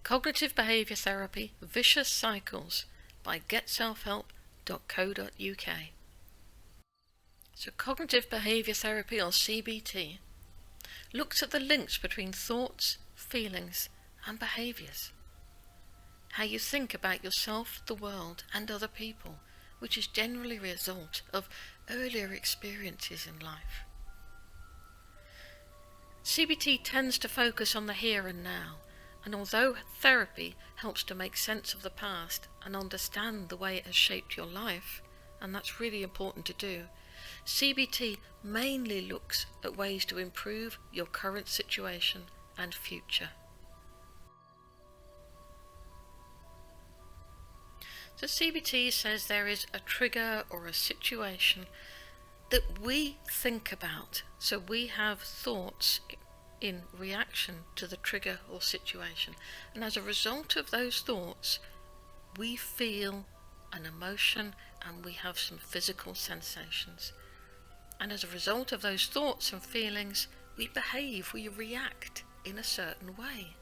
Cognitive Behaviour Therapy, Vicious Cycles by getselfhelp.co.uk. So Cognitive Behaviour Therapy, or CBT, looks at the links between thoughts, feelings and behaviours. How you think about yourself, the world and other people, which is generally a result of earlier experiences in life. CBT tends to focus on the here and now, and although therapy helps to make sense of the past and understand the way it has shaped your life, and that's really important to do, CBT mainly looks at ways to improve your current situation and future. So CBT says there is a trigger or a situation that we think about. So we have thoughts in reaction to the trigger or situation. And as a result of those thoughts, we feel an emotion and we have some physical sensations. And as a result of those thoughts and feelings, we behave, we react in a certain way.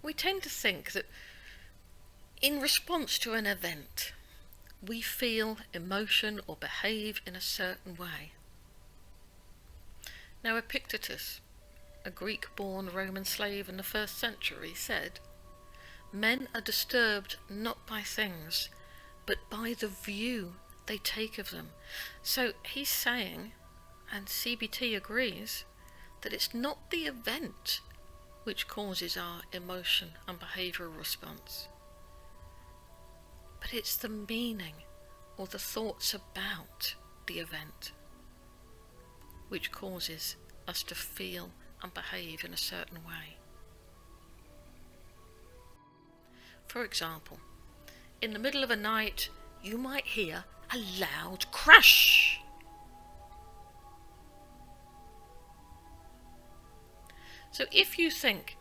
We tend to think that in response to an event, we feel emotion or behave in a certain way. Now Epictetus, a Greek-born Roman slave in the 1st century, said, "Men are disturbed not by things, but by the view they take of them." So he's saying, and CBT agrees, that it's not the event which causes our emotion and behavioural response, but it's the meaning or the thoughts about the event which causes us to feel and behave in a certain way. For example, in the middle of a night, you might hear a loud crash. So if you think,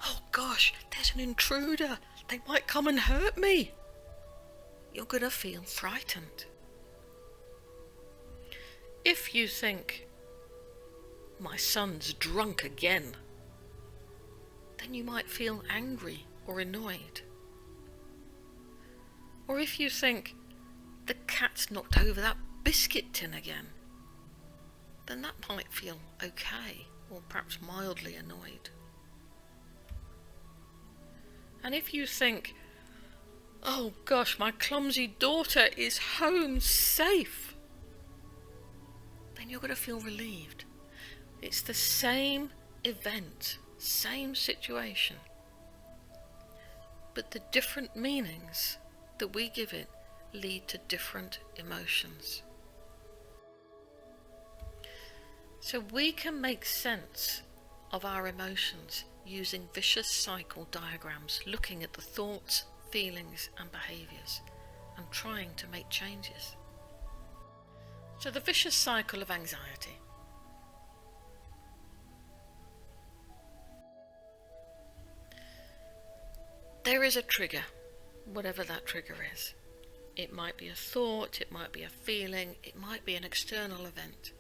"Oh gosh, there's an intruder, they might come and hurt me," you're going to feel frightened. If you think, "My son's drunk again," then you might feel angry or annoyed. Or if you think, "The cat's knocked over that biscuit tin again," then that might feel okay, or perhaps mildly annoyed. And if you think, "Oh gosh, my clumsy daughter is home safe," then you're going to feel relieved. It's the same event, same situation, but the different meanings that we give it lead to different emotions. So we can make sense of our emotions using vicious cycle diagrams, looking at the thoughts, feelings and behaviours and trying to make changes. So the vicious cycle of anxiety. There is a trigger, whatever that trigger is. It might be a thought, it might be a feeling, it might be an external event.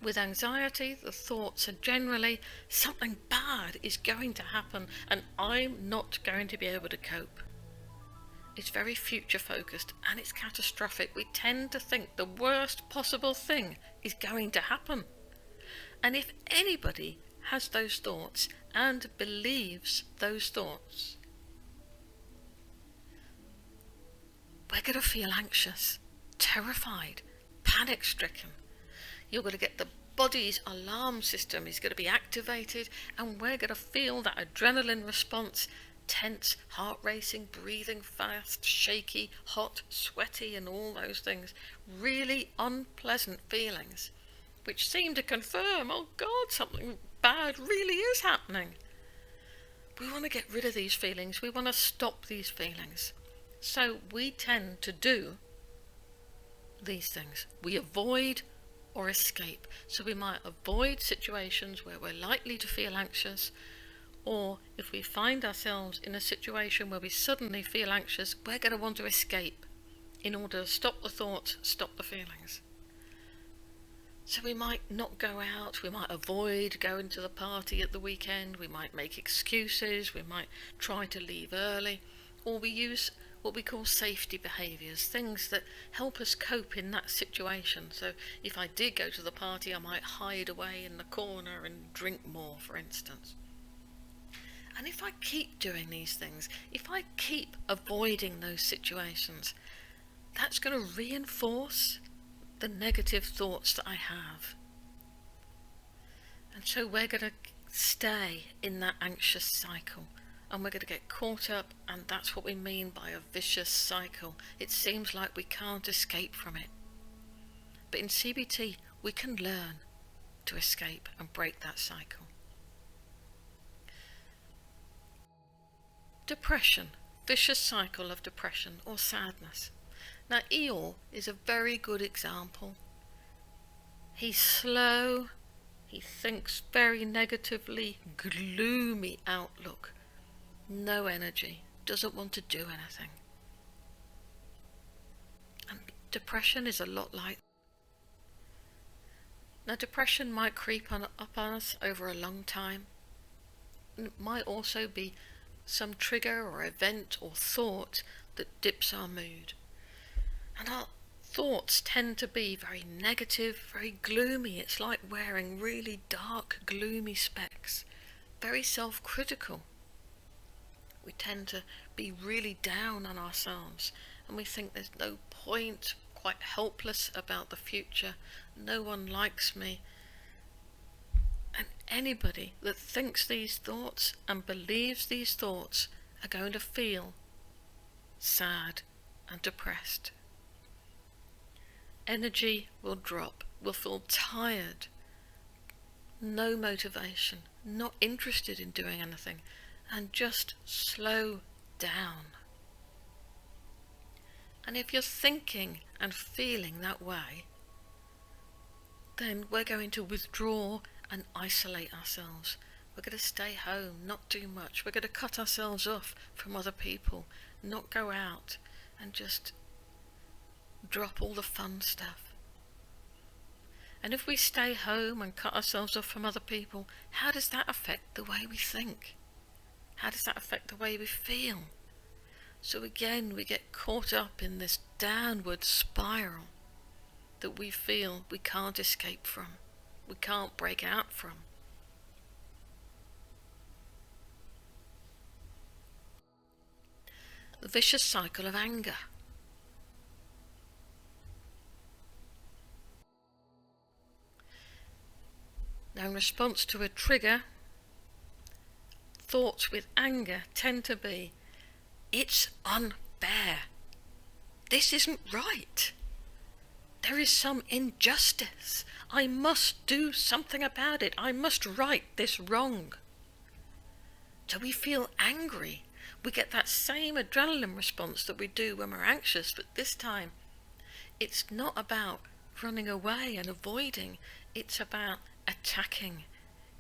With anxiety, the thoughts are generally something bad is going to happen and I'm not going to be able to cope. It's very future focused and it's catastrophic. We tend to think the worst possible thing is going to happen. And if anybody has those thoughts and believes those thoughts, we're going to feel anxious, terrified, panic-stricken. You're going to get the body's alarm system is going to be activated and we're going to feel that adrenaline response, tense, heart racing, breathing fast, shaky, hot, sweaty and all those things. Really unpleasant feelings which seem to confirm, oh God, something bad really is happening. We want to get rid of these feelings. We want to stop these feelings. So we tend to do these things. We avoid or escape. So we might avoid situations where we're likely to feel anxious, or if we find ourselves in a situation where we suddenly feel anxious, we're going to want to escape in order to stop the thoughts, stop the feelings. So we might not go out, we might avoid going to the party at the weekend, we might make excuses, we might try to leave early, or we use what we call safety behaviours, things that help us cope in that situation. So if I did go to the party, I might hide away in the corner and drink more, for instance. And if I keep doing these things, if I keep avoiding those situations, that's going to reinforce the negative thoughts that I have. And so we're going to stay in that anxious cycle, and we're going to get caught up, and that's what we mean by a vicious cycle. It seems like we can't escape from it. But in CBT, we can learn to escape and break that cycle. Depression, vicious cycle of depression or sadness. Now Eeyore is a very good example. He's slow, he thinks very negatively, gloomy outlook, no energy, doesn't want to do anything. And depression is a lot like Now depression might creep up on us over a long time. It might also be some trigger or event or thought that dips our mood. And our thoughts tend to be very negative, very gloomy. It's like wearing really dark, gloomy specs. Very self-critical. We tend to be really down on ourselves, and we think there's no point, quite helpless about the future. No one likes me. And anybody that thinks these thoughts and believes these thoughts are going to feel sad and depressed. Energy will drop, will feel tired, no motivation, not interested in doing anything, and just slow down. And if you're thinking and feeling that way, then we're going to withdraw and isolate ourselves. We're going to stay home, not do much. We're going to cut ourselves off from other people, not go out, and just drop all the fun stuff. And if we stay home and cut ourselves off from other people, how does that affect the way we think? How does that affect the way we feel? So again, we get caught up in this downward spiral that we feel we can't escape from, we can't break out from. The vicious cycle of anger. Now, in response to a trigger, thoughts with anger tend to be, it's unfair. This isn't right. There is some injustice. I must do something about it. I must right this wrong. So we feel angry. We get that same adrenaline response that we do when we're anxious, but this time it's not about running away and avoiding. It's about attacking,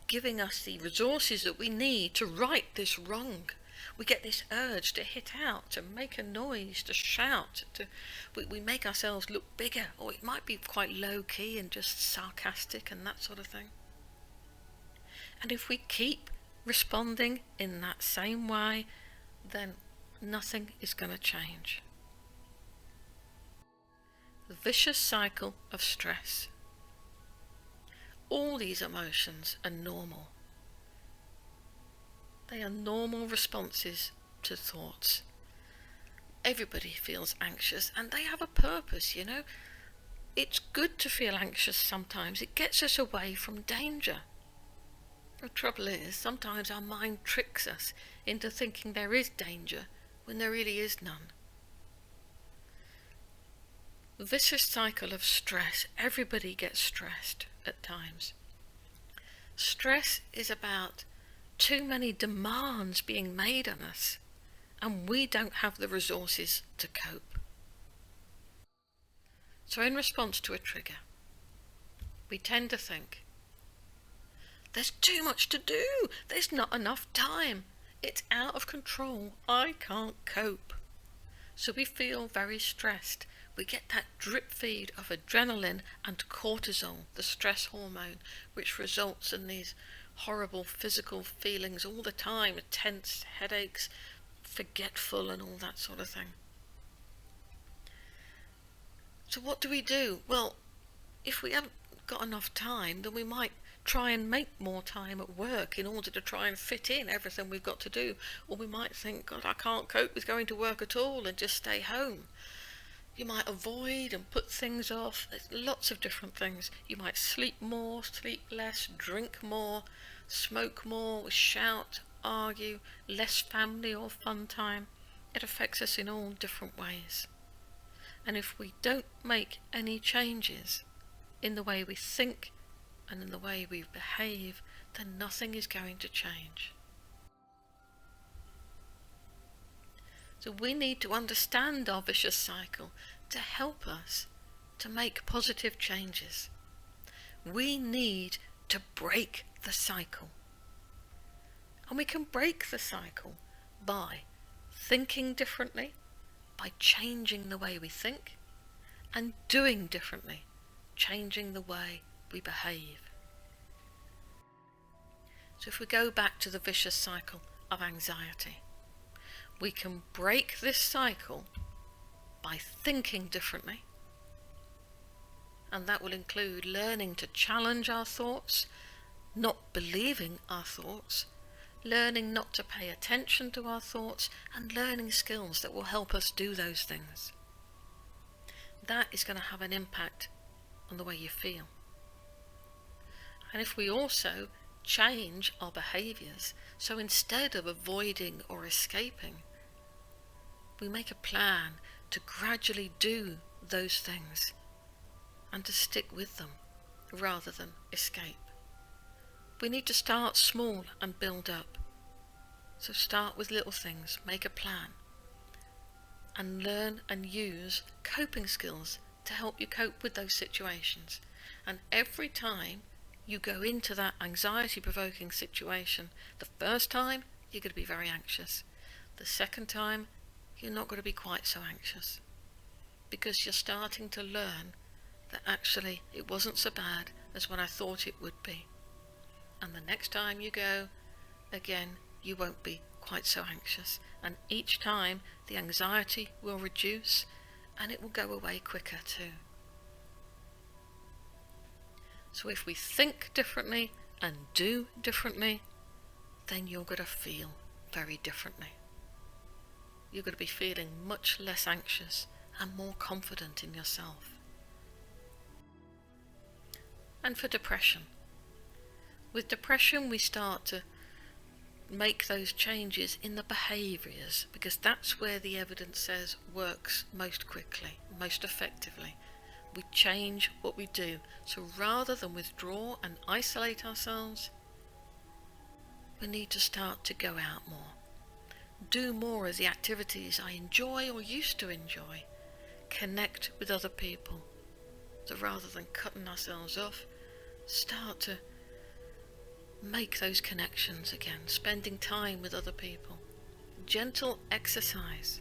giving us the resources that we need to right this wrong. We get this urge to hit out, to make a noise, to shout, we make ourselves look bigger, or it might be quite low key and just sarcastic and that sort of thing. And if we keep responding in that same way, then nothing is going to change. The vicious cycle of stress. All these emotions are normal. They are normal responses to thoughts. Everybody feels anxious, and they have a purpose, you know. It's good to feel anxious sometimes. It gets us away from danger. The trouble is, sometimes our mind tricks us into thinking there is danger when there really is none. The vicious cycle of stress. Everybody gets stressed at times. Stress is about too many demands being made on us, and we don't have the resources to cope. So in response to a trigger, we tend to think, there's too much to do, there's not enough time, it's out of control, I can't cope. So we feel very stressed. We get that drip feed of adrenaline and cortisol, the stress hormone, which results in these horrible physical feelings all the time, tense, headaches, forgetful and all that sort of thing. So what do we do? Well, if we haven't got enough time, then we might try and make more time at work in order to try and fit in everything we've got to do. Or we might think, God, I can't cope with going to work at all and just stay home. You might avoid and put things off. There's lots of different things. You might sleep more, sleep less, drink more, smoke more, shout, argue, less family or fun time. It affects us in all different ways. And if we don't make any changes in the way we think and in the way we behave, then nothing is going to change. So we need to understand our vicious cycle to help us to make positive changes. We need to break the cycle. And we can break the cycle by thinking differently, by changing the way we think, and doing differently, changing the way we behave. So if we go back to the vicious cycle of anxiety, we can break this cycle by thinking differently, and that will include learning to challenge our thoughts, not believing our thoughts, learning not to pay attention to our thoughts, and learning skills that will help us do those things. That is going to have an impact on the way you feel. And if we also change our behaviours, so instead of avoiding or escaping, we make a plan to gradually do those things and to stick with them rather than escape. We need to start small and build up. So start with little things, make a plan, and learn and use coping skills to help you cope with those situations. And every time you go into that anxiety-provoking situation, the first time you're going to be very anxious. The second time you're not going to be quite so anxious, because you're starting to learn that actually it wasn't so bad as what I thought it would be. And the next time you go, again, you won't be quite so anxious. And each time the anxiety will reduce and it will go away quicker too. So if we think differently and do differently, then you're going to feel very differently. You're going to be feeling much less anxious and more confident in yourself. And for depression, with depression we start to make those changes in the behaviours, because that's where the evidence says works most quickly, most effectively. We change what we do. So rather than withdraw and isolate ourselves, we need to start to go out more. Do more of the activities I enjoy or used to enjoy. Connect with other people. So rather than cutting ourselves off, start to make those connections again, spending time with other people. Gentle exercise.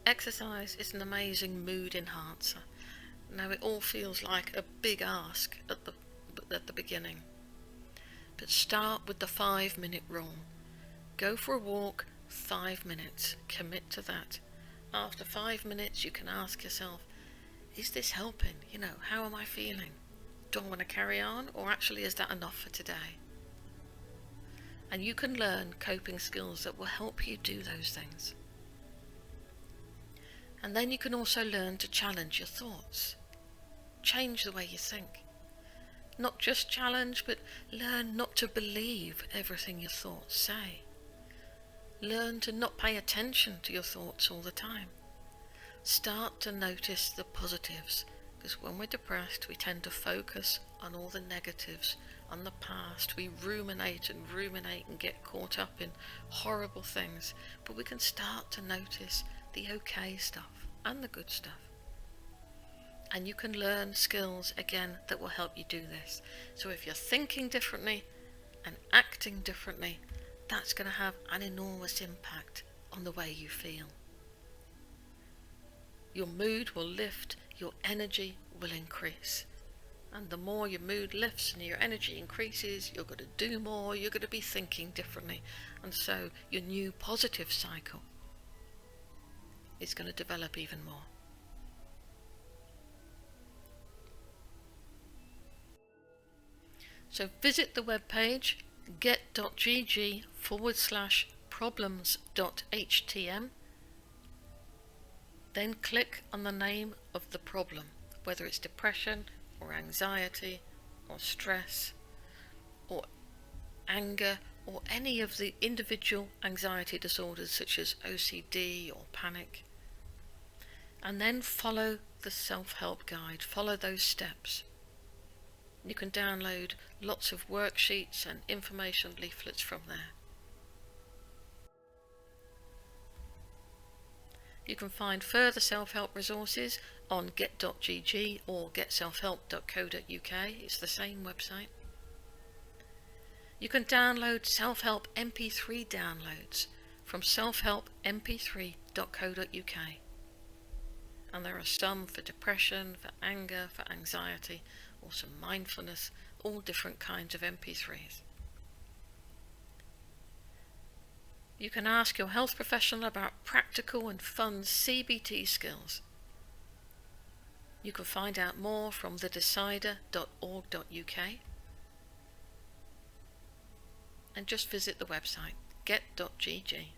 Exercise is an amazing mood enhancer. Now it all feels like a big ask at the beginning. But start with the 5-minute rule. Go for a walk, 5 minutes. Commit to that. After 5 minutes you can ask yourself, is this helping? How am I feeling? Do I want to carry on, or actually is that enough for today? And you can learn coping skills that will help you do those things. And then you can also learn to challenge your thoughts. Change the way you think. Not just challenge, but learn not to believe everything your thoughts say. Learn to not pay attention to your thoughts all the time. Start to notice the positives, because when we're depressed we tend to focus on all the negatives, on the past. We ruminate and get caught up in horrible things, but we can start to notice the okay stuff and the good stuff. And you can learn skills again that will help you do this. So if you're thinking differently and acting differently, that's going to have an enormous impact on the way you feel. your mood will lift, your energy will increase. And the more your mood lifts and your energy increases, you're going to do more, you're going to be thinking differently. And so your new positive cycle is going to develop even more. So visit the webpage get.gg/problems.htm. Then click on the name of the problem, whether it's depression or anxiety or stress or anger or any of the individual anxiety disorders such as OCD or panic. And then follow the self-help guide, follow those steps. You can download lots of worksheets and information leaflets from there. You can find further self-help resources on get.gg or getselfhelp.co.uk. It's the same website. You can download self-help MP3 downloads from selfhelpmp3.co.uk. And there are some for depression, for anger, for anxiety, or some mindfulness, all different kinds of MP3s. You can ask your health professional about practical and fun CBT skills. You can find out more from thedecider.org.uk and just visit the website get.gg.